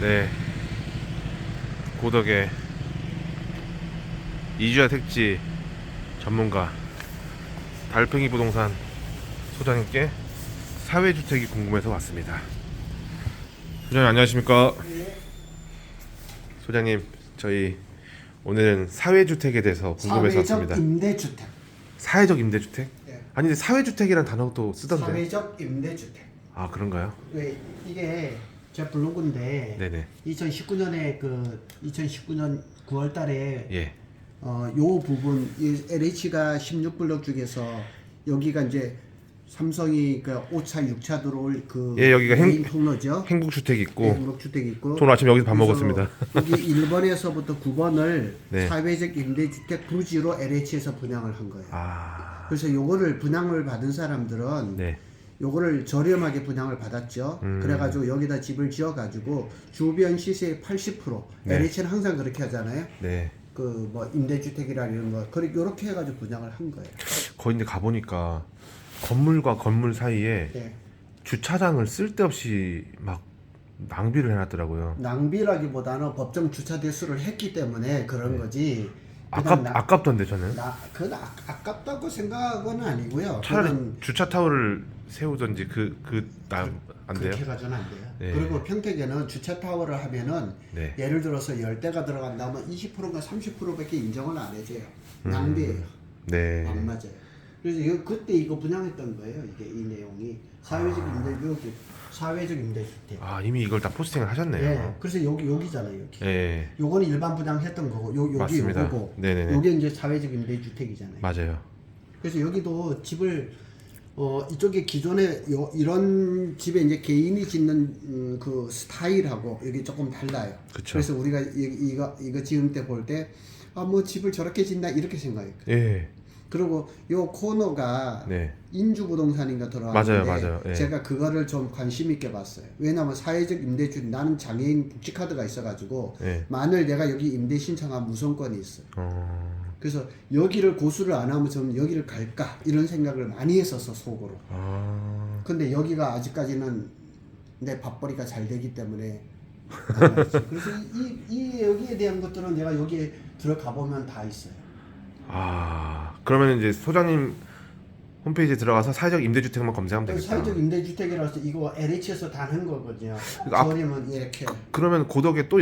네, 고덕의 이주야 택지 전문가 달팽이 부동산 소장님께 사회주택이 궁금해서 왔습니다. 소장님 안녕하십니까? 네. 소장님, 저희 오늘은 사회주택에 대해서 궁금해서 왔습니다. 사회적 임대주택. 사회적 임대주택? 네. 아니 근데 사회주택이란 단어도 쓰던데. 사회적 임대주택. 아 그런가요? 왜 이게 제 블로그인데 네네. 2019년에 2019년 9월달에 예. 요 부분 이 LH가 16블록 중에서 여기가 이제 삼성이 그 5차 6차 들어올 그 예, 여기가 메인 통로죠. 행복주택 있고. 행복주택 있고. 저는 아침 여기서 밥 그래서 먹었습니다. 여기 1번에서부터 9번을 네. 사회적 임대주택 부지로 LH에서 분양을 한 거예요. 아. 그래서 요거를 분양을 받은 사람들은 네. 요거를 저렴하게 분양을 받았죠. 그래가지고 여기다 집을 지어가지고 주변 시세의 80%. 네. LH는 항상 그렇게 하잖아요. 네. 그 뭐 임대주택이라 이런 거 요렇게 해가지고 분양을 한 거예요. 거기 이제 가보니까 건물과 건물 사이에 네. 주차장을 쓸데없이 막 낭비를 해놨더라고요. 낭비라기보다는 법정 주차 대수를 했기 때문에 그런 거지. 그냥 아깝던데 저는. 그건 아깝다고 생각은 아니고요. 차라리 그건 주차 타워를 세우던지 안 돼요? 그렇게 가져는 안 돼요. 네. 그리고 평택에는 주차 타워를 하면은 네. 예를 들어서 10대가 들어간다면 20%가 30%밖에 인정을 안 해줘요. 낭비예요. 네. 안 맞아요. 그래서 그때 이거 분양했던 거예요. 이게 이 내용이 사회적 임대주택. 아 이미 이걸 다 포스팅을 하셨네요. 예. 그래서 여기잖아요. 여기. 네. 요거는 일반 분양했던 거고 여기 맞습니다. 요거고. 네네네. 요게 이제 사회적 임대주택이잖아요. 맞아요. 그래서 여기도 집을 이쪽에 기존에 이런 집에 이제 개인이 짓는 그 스타일하고 여기 조금 달라요. 그쵸. 그래서 우리가 이거 지을 때 볼 때 뭐 집을 저렇게 짓나 이렇게 생각했거든요. 예. 그리고 요 코너가 네. 인주부동산인가 들어왔는데 맞아요. 예. 제가 그거를 좀 관심 있게 봤어요. 왜냐하면 사회적 임대주 나는 장애인 복지카드가 있어가지고 예. 만일 내가 여기 임대 신청한 무선권이 있어요. 어. 그래서 여기를 고수를 안 하면 좀 여기를 갈까 이런 생각을 많이 했었어 속으로. 아. 근데 여기가 아직까지는 내 밥벌이가 잘 되기 때문에 안 했지. 그래서 이 여기에 대한 것들은 내가 여기에 들어가 보면 다 있어요. 아. 그러면 이제 소장님 홈페이지에 들어가서 사회적 임대주택만 검색하면 되겠다. 사회적 임대주택이라서 이거 LH에서 다 한 거거든요. 그러니까 저렴은 이렇게 그러면 고덕에 또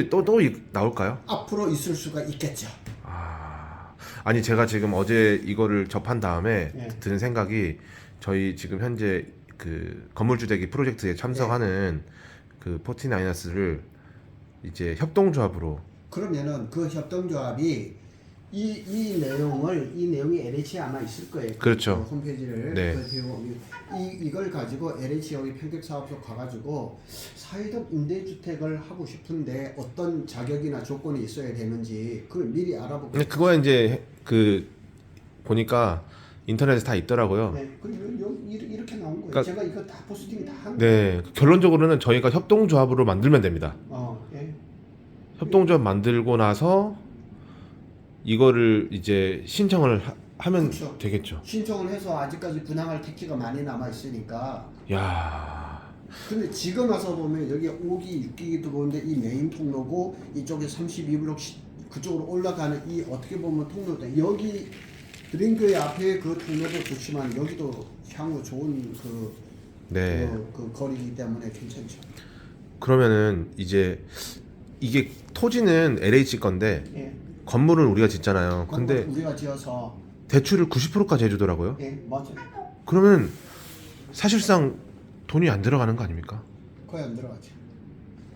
나올까요? 앞으로 있을 수가 있겠죠. 아, 아니 제가 지금 어제 이거를 접한 다음에 예. 드는 생각이 저희 지금 현재 그 건물주택이 프로젝트에 참석하는 그 포티나이너스를 이제 협동조합으로 그러면은 그 협동조합이 이 내용이 LH에 아마 있을 거예요. 그렇죠. 그 홈페이지를 네. 이걸 가지고 LH 여기 평택사업소 가가지고 사회적 임대주택을 하고 싶은데 어떤 자격이나 조건이 있어야 되는지 그걸 미리 알아보고. 근데 그거에 이제 그 보니까 인터넷에 다 있더라고요. 네, 이렇게 나온 거예요. 그러니까- 제가 이거 다 포스팅 다 한 거예요. 네, 결론적으로는 저희가 협동조합으로 만들면 됩니다. 예. 협동조합 만들고 나서 이거를 이제 신청을 하면 그렇죠. 되겠죠. 신청을 해서 아직까지 분양할 택지가 많이 남아 있으니까. 야, 근데 지금 와서 보면 여기 5기, 6기 들어오는데 이 메인 통로고 이쪽에 32블록 그쪽으로 올라가는 이 어떻게 보면 통로다. 여기 드림교회 앞에 그 통로도 좋지만 여기도 향후 좋은 네. 그 거리이기 때문에 괜찮죠. 그러면은 이제 이게 토지는 LH 건데 예. 건물은 우리가 짓잖아요. 근데 우리가 지어서 대출을 90%까지 해주더라고요. 예 맞아요. 그러면 사실상 돈이 안 들어가는 거 아닙니까? 거의 안 들어가죠.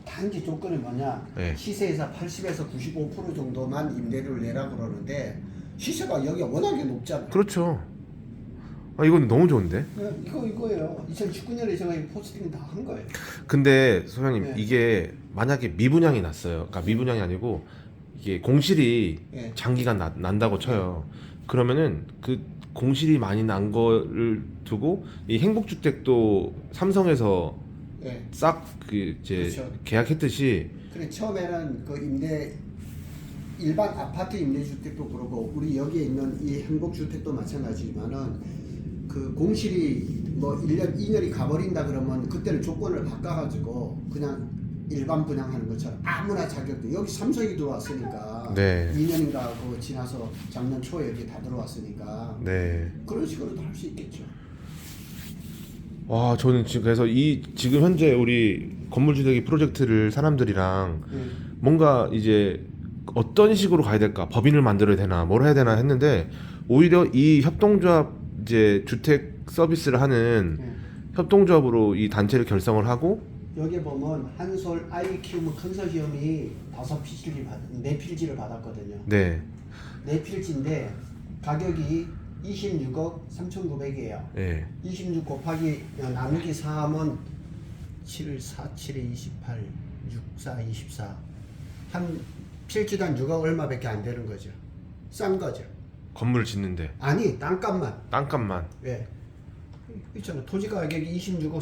단지 조건이 뭐냐? 네. 시세에서 80에서 95% 정도만 임대료를 내라 그러는데 시세가 여기가 워낙에 높잖아요. 그렇죠. 아 이건 너무 좋은데. 네, 이거예요. 2019년에 제가 이 포스팅 다 한 거예요. 근데 소장님 네. 이게 만약에 미분양이 났어요. 그러니까 미분양이 아니고 이게 공실이 네. 장기간 난다고 쳐요. 그러면은 그 공실이 많이 난 거를 두고 이 행복주택도 삼성에서 예. 싹 그 이제 그렇죠. 계약했듯이 그래 처음에는 그 일반 아파트 임대주택도 그렇고 우리 여기에 있는 이 행복주택도 마찬가지지만은 그 공실이 뭐 1년 2년이 가버린다 그러면 그때는 조건을 바꿔가지고 그냥 일반 분양하는 것처럼 아무나 자격도 여기 삼성이 들어왔으니까 네. 2년인가 그 지나서 작년 초에 여기 다 들어왔으니까 네. 그런 식으로도 할 수 있겠죠. 와, 저는 지금 그래서 이 지금 현재 우리 건물주택이 프로젝트를 사람들이랑 뭔가 이제 어떤 식으로 가야 될까, 법인을 만들어야 되나, 뭘 해야 되나 했는데 오히려 이 협동조합 이제 주택 서비스를 하는 협동조합으로 이 단체를 결성을 하고 여기 보면 한솔 아이큐브 컨소시엄이 4필지를 받았거든요. 네, 4필지인데 가격이 26억 3,900이에요. 네, 26 곱하기 나누기 4하면 7, 4, 7에 28, 6, 4, 24. 한 필지도 한 6억 얼마밖에 안 되는 거죠. 싼 거죠. 건물을 짓는데 아니 땅값만. 땅값만. 예. 있잖아. 토지 가격이 26억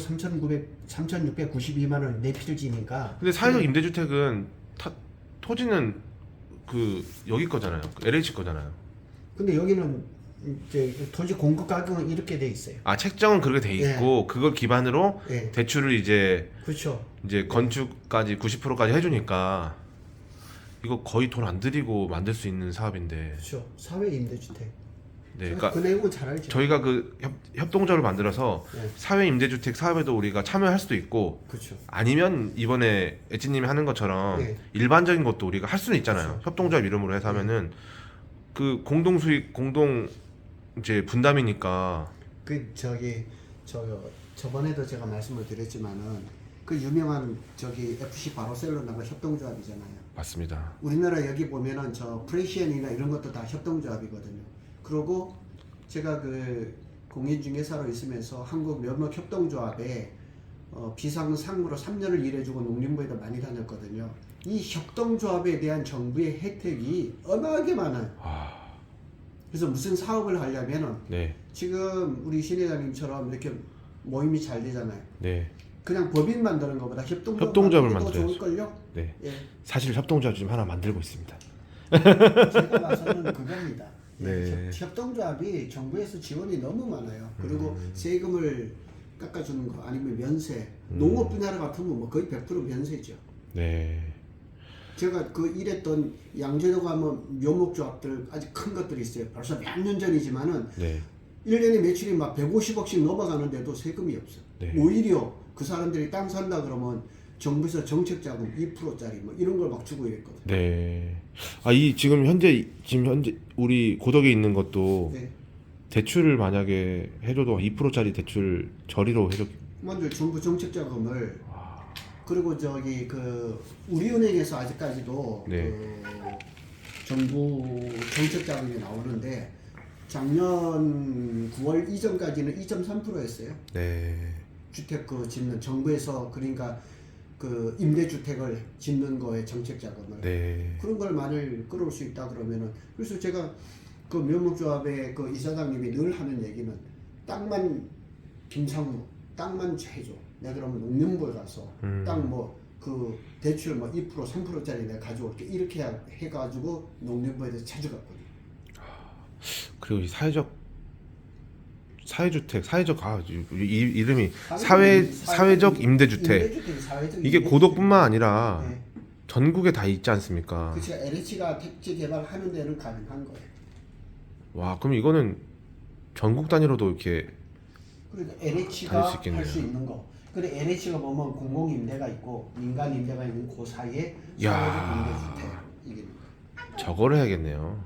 3,692만 원 4필지니까. 근데 사회적 임대주택은 토지는 그 여기 거잖아요, LH 거잖아요. 근데 여기는 이제 토지 공급 가격은 이렇게 돼 있어요. 아, 책정은 그렇게 돼 있고 그걸 기반으로 예. 대출을 이제 그렇죠. 건축까지 90%까지 해주니까 이거 거의 돈 안 들이고 만들 수 있는 사업인데. 그렇죠. 사회 임대주택. 네, 그 그러니까 내용은 잘 알죠. 저희가 그 협동조합을 만들어서 네. 사회 임대주택 사업에도 우리가 참여할 수도 있고, 그렇죠. 아니면 이번에 엣지님이 하는 것처럼 네. 일반적인 것도 우리가 할 수는 있잖아요. 그렇죠. 협동조합 이름으로 해서 하면은 그 공동 수익 공동 이제 분담이니까. 그 저번에도 제가 말씀을 드렸지만은 그 유명한 FC 바르셀로나가 협동조합이잖아요. 맞습니다. 우리나라 여기 보면은 저 프레시안이나 이런 것도 다 협동조합이거든요. 그리고 제가 그 공인중개사로 있으면서 한국 면목 협동조합에 비상상무로 3년을 일해주고 농림부에도 많이 다녔거든요. 이 협동조합에 대한 정부의 혜택이 어마어마하게 많아요. 그래서 무슨 사업을 하려면은 네, 지금 우리 신 회장님처럼 이렇게 모임이 잘 되잖아요. 네, 그냥 법인 만드는 것보다 협동조합을 더 만들어야죠. 좋을걸요? 네. 예. 사실 협동조합 지금 하나 만들고 있습니다. 제가 봐서는 그겁니다. 네. 협동조합이 정부에서 지원이 너무 많아요. 그리고 세금을 깎아주는 거 아니면 면세, 농업 분야 같으면 뭐 거의 100% 면세죠. 네, 제가 그 일했던 양재도 가면 묘목조합들 아주 큰 것들이 있어요. 벌써 몇 년 전이지만은 네, 1년에 매출이 막 150억씩 넘어가는데도 세금이 없어. 네. 오히려 그 사람들이 땅 산다 그러면 정부에서 정책자금 2%짜리 뭐 이런 걸 막 주고 이랬거든. 네. 아, 이 지금 현재 우리 고덕에 있는 것도 네. 대출을 만약에 해줘도 2%짜리 대출 저리로 해줘. 먼저 정부 정책자금을 그리고 그 우리은행에서 아직까지도 네. 그 정부 정책자금이 나오는데 작년 9월 이전까지는 2.3%였어요. 네, 주택 그 짓는 정부에서 그러니까 그 임대주택을 짓는 거에 정책자금을 네, 그런 걸 만일 끌어올 수 있다 그러면은 그래서 제가 그 면목조합의 그 이사장님이 늘 하는 얘기는 땅만 김상무 땅만 해줘. 내가 그러면 농림부에 가서 땅 뭐 그 대출 뭐 2% 3%짜리 내가 가져올게 이렇게 해가지고 농림부에서 자주 갔거든요. 그리고 이 사회주택 이 이름이 사회적 임대주택. 이게 고덕뿐만 아니라 네. 전국에 다 있지 않습니까? 그렇죠. LH가 택지 개발하는 데는 가능한 거예요. 와, 그럼 이거는 전국 단위로도 이렇게. 그러니까 다닐 LH가 수 있겠네요. 할 수 있는 거. 근데 LH가 보면 공공 임대가 있고 민간 임대가 있는 그 사이에 야. 사회적 임대주택 이게. 저거를 해야겠네요.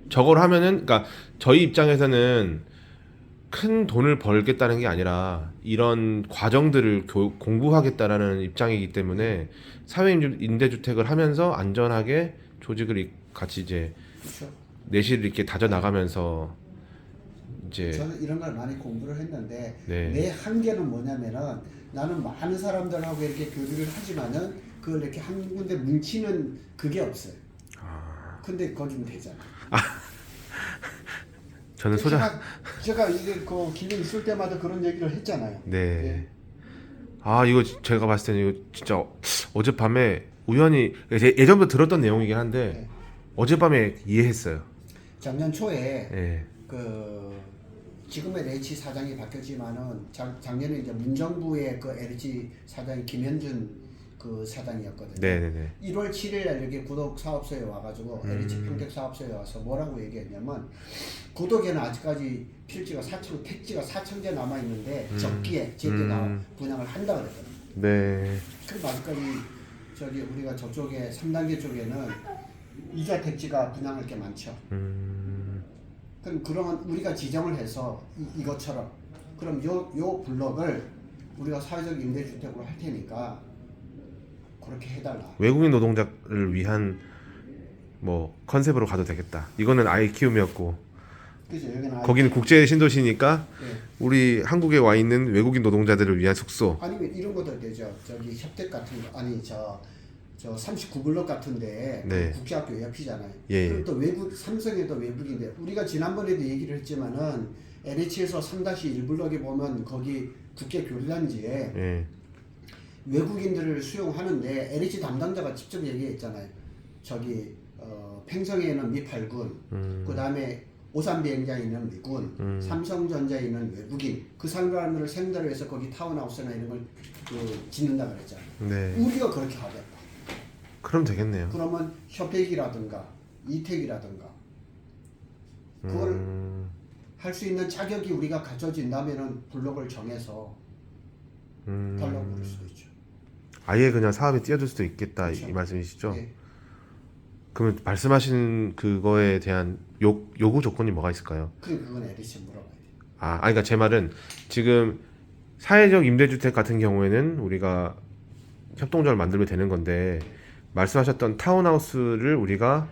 저걸 하면은, 그러니까 저희 입장에서는 큰 돈을 벌겠다는 게 아니라 이런 과정들을 공부하겠다라는 입장이기 때문에 사회 임대주택을 하면서 안전하게 조직을 같이 이제 그렇죠. 내실을 이렇게 다져 나가면서 이제. 저는 이런 걸 많이 공부를 했는데 네. 내 한계는 뭐냐면은 나는 많은 사람들하고 이렇게 교류를 하지만은 그걸 이렇게 한 군데 뭉치는 그게 없어요. 근데 그거 좀 되잖아. 저는 제가 이게 그 기회 있을 때마다 그런 얘기를 했잖아요. 네. 예. 아, 이거 제가 봤을 때는 이거 진짜 어젯밤에 우연히 예전부터 들었던 내용이긴 한데 네. 어젯밤에 이해했어요. 작년 초에 예. 그 지금의 LH 사장이 바뀌었지만은 작년에 이제 문정부의 그 LH 사장이 김현준 그 사장이었거든요. 네네네. 1월 7일 날 여기 구독 사업소에 와가지고 LH 평택 사업소에 와서 뭐라고 얘기했냐면 구독에는 아직까지 필지가 4천 택지가 4,000개 남아 있는데 적기에 제때 다 분양을 한다 그랬거든요. 네. 그럼 아직까지 저기 우리가 저쪽에 3단계 쪽에는 이자 택지가 분양할 게 많죠. 그럼 그러면 우리가 지정을 해서 이것처럼 그럼 요 블럭을 우리가 사회적 임대주택으로 할 테니까 그렇게 해달라. 외국인 노동자를 위한 뭐 컨셉으로 가도 되겠다. 이거는 아이 키움이었고 그죠? 여기는 거기는 국제 신도시니까 예. 우리 한국에 와 있는 외국인 노동자들을 위한 숙소. 아니면 이런 것도 되죠. 저기 협택 같은 거 아니 저 39블럭 같은데 네. 국제학교 옆이잖아요. 예, 그럼 또 외국 삼성에도 외국인데 우리가 지난번에도 얘기를 했지만은 NH에서 3-1블럭에 보면 거기 국제 교류단지에 예. 외국인들을 수용하는데 LH 담당자가 직접 얘기했잖아요. 저기 팽성에는 미8군, 그 다음에 오산 비행장에 있는 미군, 삼성전자에 있는 외국인 그 사람들을 생대로 해서 거기 타운하우스나 이런 걸 짓는다 그랬잖아요. 네. 우리가 그렇게 하겠다. 그럼 되겠네요. 그러면 협택이라든가 이택이라든가 그걸 할 수 있는 자격이 우리가 갖춰진다면은 블록을 정해서 달라고 그럴 수도 있죠. 아예 그냥 사업에 뛰어들 수도 있겠다 그렇죠. 이 말씀이시죠? 예. 그러면 말씀하신 그거에 대한 요구 조건이 뭐가 있을까요? 그건 LH에 물어봐야 돼요. 그러니까 제 말은 지금 사회적 임대주택 같은 경우에는 우리가 협동조합을 만들면 되는 건데 말씀하셨던 타운하우스를 우리가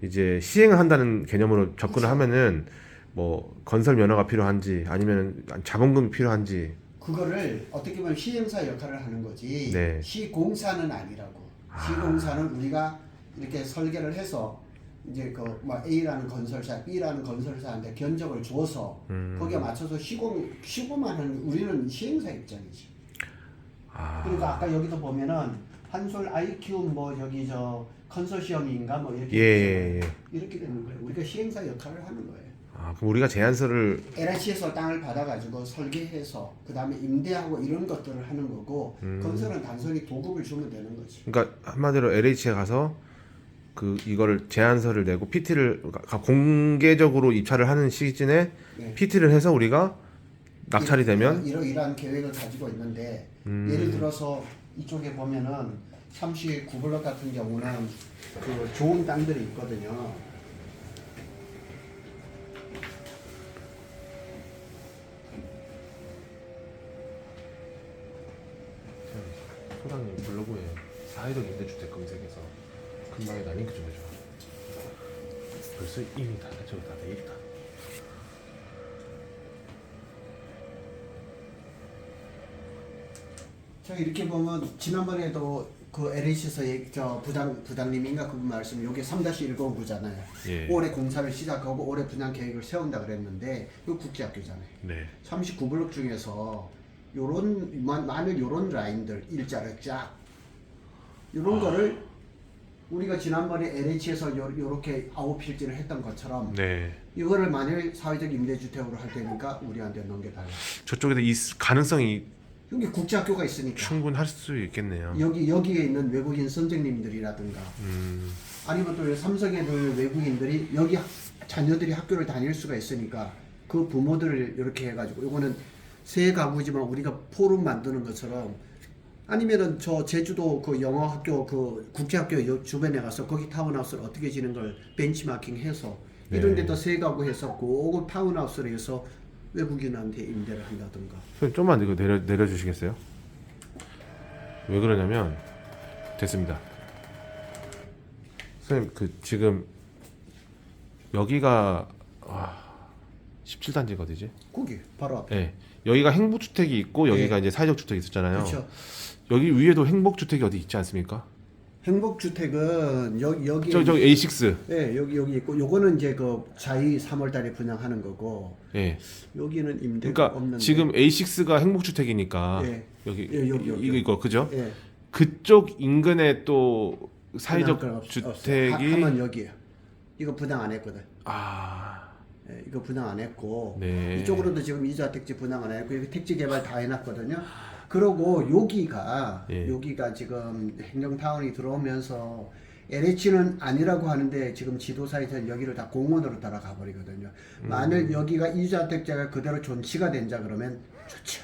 이제 시행을 한다는 개념으로 접근을 그렇죠. 하면은 뭐 건설 면허가 필요한지 아니면 자본금이 필요한지 그거를 어떻게 보면 시행사 역할을 하는 거지 네. 시공사는 아니라고. 시공사는 우리가 이렇게 설계를 해서 이제 뭐 A라는 건설사, B라는 건설사한테 견적을 줘서 거기에 맞춰서 시공만 하는 우리는 시행사 입장이지. 그러니까 아까 여기도 보면은 한솔 아이큐 뭐 여기 저 컨소시엄인가 뭐 이렇게 예. 이렇게 되는 거예요. 우리가 시행사 역할을 하는 거예요. 그럼 우리가 제안서를 LH에서 땅을 받아가지고 설계해서 그 다음에 임대하고 이런 것들을 하는 거고 건설은 단순히 도급을 주면 되는 거지. 그러니까 한마디로 LH에 가서 이거를 제안서를 내고 PT를 공개적으로 입찰을 하는 시즌에 네. PT를 해서 우리가 낙찰이 되면 이러이러한 계획을 가지고 있는데 예를 들어서 이쪽에 보면은 39블럭 같은 경우는 그 좋은 땅들이 있거든요. 소장님 블로그에 사회적 임대주택 검색해서 금방에 나 링크 좀 해줘. 벌써 이미 다 저거 다 돼 있다. 저 이렇게 보면 지난번에도 그 LH에서 저 부장님인가 그분 말씀 요게 3-109잖아요. 예. 올해 공사를 시작하고 올해 분양 계획을 세운다 그랬는데 이거 국제학교잖아요. 네. 39블럭 중에서 요런 만약 요런 라인들 일자를 쫙 요런 거를 우리가 지난번에 LH에서 요렇게 아웃 필지를 했던 것처럼 네. 이거를 만일 사회적 임대주택으로 할 테니까 우리한테 넘겨달라. 저쪽에도 이 가능성이 여기 국제학교가 있으니까 충분할 수 있겠네요. 여기에 있는 외국인 선생님들이라든가 아니면 또 삼성에도 외국인들이 여기 자녀들이 학교를 다닐 수가 있으니까 그 부모들을 이렇게 해가지고 이거는 새 가구지만 우리가 포럼 만드는 것처럼 아니면은 저 제주도 그 영어 학교 그 국제학교 주변에 가서 거기 타운하우스를 어떻게 지는 걸 벤치마킹해서 이런 데도 새 가구 해서 그걸 타운하우스를 해서 외국인한테 임대를 한다든가. 선생님 좀만 이거 내려주시겠어요? 왜 그러냐면 됐습니다. 선생님 지금 여기가 17단지가 어디지? 거기 바로 앞에. 네. 여기가 행복주택이 있고 여기가 이제 사회적 주택이 있었잖아요. 그렇죠. 여기 위에도 행복주택이 어디 있지 않습니까? 행복주택은 여기 저기 A6. 예, 여기 있고 요거는 이제 그 자이 3월달에 분양하는 거고 예. 여기는 임대가 그러니까 없는데 지금 A6가 행복주택이니까 예. 여기 예, 여기. 이거 그죠? 예. 그쪽 인근에 또 사회적 분양 없- 주택이 하면 여기에요. 이거 분양 안 했거든. 아, 예, 이거 분양 안 했고 네. 이쪽으로도 지금 이자 택지 분양 안 했고 여기 택지 개발 다 해놨거든요. 그러고 여기가 예. 여기가 지금 행정타운이 들어오면서 LH는 아니라고 하는데 지금 지도사에서는 여기를 다 공원으로 따라가 버리거든요. 만일 여기가 이주택자가 그대로 존치가 된자 그러면 좋죠.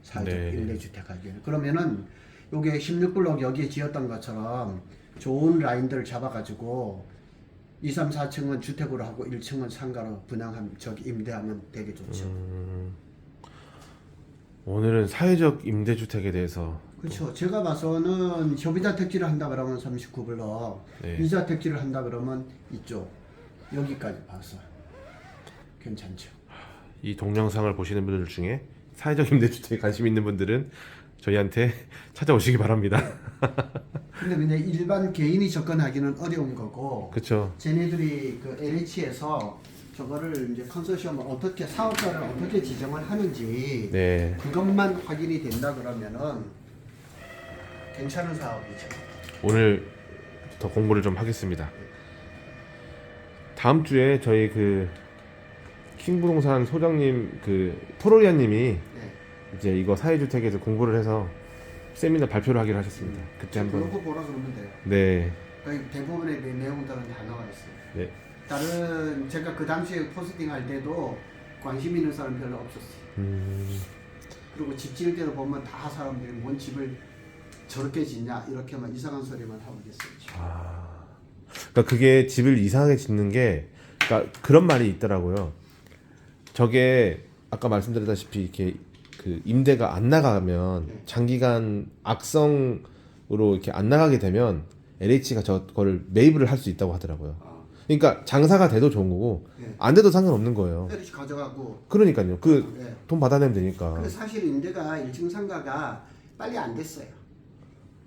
사회적 네. 임대주택 하기에는. 그러면은 요게 16블록 여기에 지었던 것처럼 좋은 라인들을 잡아가지고 2, 3, 4층은 주택으로 하고 1층은 상가로 분양하면 저기 임대하면 되게 좋죠. 오늘은 사회적 임대주택에 대해서 그렇죠. 제가 봐서는 소비자 택지를 한다 그러면 39블럭, 네. 이자 택지를 한다 그러면 이쪽 여기까지 봤어요. 괜찮죠. 이 동영상을 보시는 분들 중에 사회적 임대주택에 관심 있는 분들은 저희한테 찾아오시기 바랍니다. 근데 일반 개인이 접근하기는 어려운 거고, 그렇죠. 쟤네들이 그 LH에서 저거를 이제 컨소시엄을 어떻게 사업자를 어떻게 지정을 하는지 네. 그것만 확인이 된다 그러면은 괜찮은 사업이죠. 오늘 더 공부를 좀 하겠습니다. 다음 주에 저희 그 킹부동산 소장님 그 토로리아님이 네. 이제 이거 사회주택에서 공부를 해서 세미나 발표를 하기로 하셨습니다. 그때 한번. 그거 보라 그러면 돼요. 네. 거의 대부분의 내용들은 다 나와 있어요. 네. 다른 제가 그 당시에 포스팅 할 때도 관심 있는 사람 별로 없었어요. 그리고 집 지을 때도 보면 다 사람들이 뭔 집을 저렇게 짓냐 이렇게만 이상한 소리만 하고 있었죠. 그러니까 그게 집을 이상하게 짓는 게, 그러니까 그런 말이 있더라고요. 저게 아까 말씀드렸다시피 이렇게 그 임대가 안 나가면 네. 장기간 악성으로 이렇게 안 나가게 되면 LH가 저거를 매입을 할 수 있다고 하더라고요. 그러니까 장사가 돼도 좋은 거고 네. 안 돼도 상관없는 거예요. LH 가져가고. 그러니까요. 그 네. 돈 받아내면 되니까. 근데 사실 임대가 1층 상가가 빨리 안 됐어요.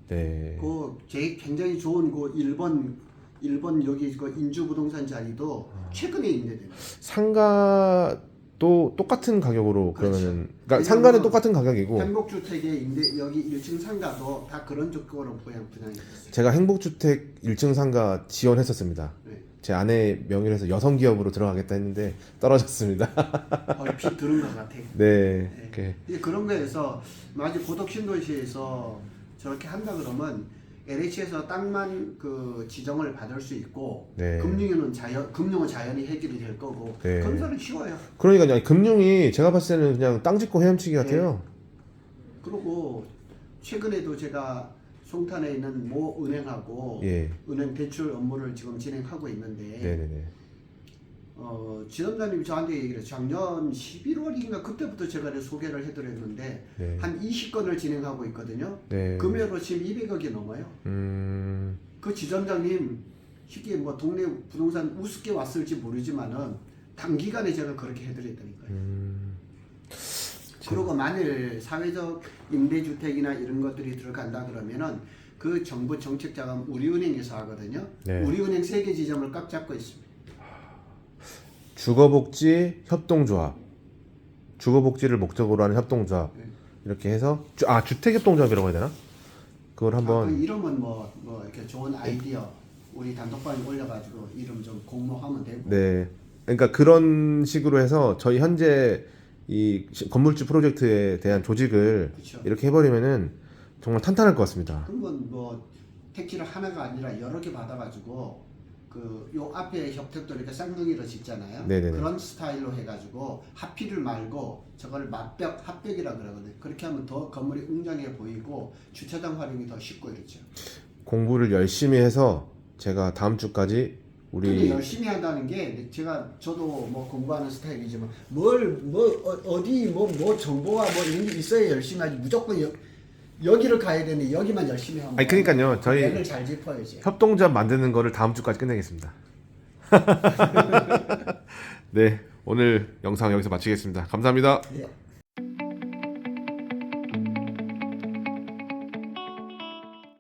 네. 그 굉장히 좋은 그 일본 여기 그 인주 부동산 자리도 최근에 임대됩니다. 상가도 똑같은 가격으로 그렇죠. 그러면은, 그러니까 왜냐면 상가는 똑같은 가격이고 행복주택의 임대 여기 1층 상가도 다 그런 조건으로 분양이 됐어요. 제가 행복주택 1층 상가 지원했었습니다. 네. 제 아내 명의로 해서 여성 기업으로 들어가겠다 했는데 떨어졌습니다. 얼핏 들은 것 같아요. 네. 네. 이렇게 이제 그런 거에서 만약 고덕 신도시에서 저렇게 한다 그러면 LH에서 땅만 그 지정을 받을 수 있고 네. 금융은 자연히 해결이 될 거고 네. 건설은 쉬워요. 그러니까 금융이 제가 봤을 때는 그냥 땅 짓고 헤엄치기 같아요. 그리고 최근에도 제가 송탄에 있는 모 은행하고 예. 은행 대출 업무를 지금 진행하고 있는데 네네네. 지점장님이 저한테 얘기를 했어요. 작년 11월인가 그때부터 제가 소개를 해드렸는데 네. 한 20건을 진행하고 있거든요. 네. 금액으로 지금 200억이 넘어요. 그 지점장님 쉽게 뭐 동네 부동산 우습게 왔을지 모르지만은 단기간에 제가 그렇게 해드렸다니까요. 그리고 만일 사회적 임대주택이나 이런 것들이 들어간다 그러면은 그 정부 정책자금 우리은행에서 하거든요. 네. 우리은행 3개 지점을 꽉 잡고 있습니다. 주거복지 협동조합, 주거복지를 목적으로 하는 협동조합, 네. 이렇게 해서 주택협동조합이라고 해야 되나? 그걸 그 한번. 이름은 뭐 이렇게 좋은 아이디어 우리 단톡방에 올려가지고 이름 좀 공모하면 되고. 네. 그러니까 그런 식으로 해서 저희 현재 이 건물주 프로젝트에 대한 조직을 그쵸. 이렇게 해버리면은 정말 탄탄할 것 같습니다. 그러면 뭐 택지를 하나가 아니라 여러 개 받아가지고 그 요 앞에 협택도 이렇게 쌍둥이로 짓잖아요. 네네네. 그런 스타일로 해가지고 합피를 말고 저걸 맞벽 합벽이라 그러거든요. 그렇게 하면 더 건물이 웅장해 보이고 주차장 활용이 더 쉽고 이렇죠. 공부를 열심히 해서 제가 다음 주까지 근데 우리 열심히 한다는 게 저도 뭐 공부하는 스타일이지만 어디 뭐 정보와 뭐 이런 게 있어야 열심히 하지 무조건 여기를 가야 되는데 여기만 열심히 하면 아니 그러니까요. 저희 애를 잘 짚어야지. 협동조합 만드는 거를 다음 주까지 끝내겠습니다. 네, 오늘 영상 여기서 마치겠습니다. 감사합니다. 예.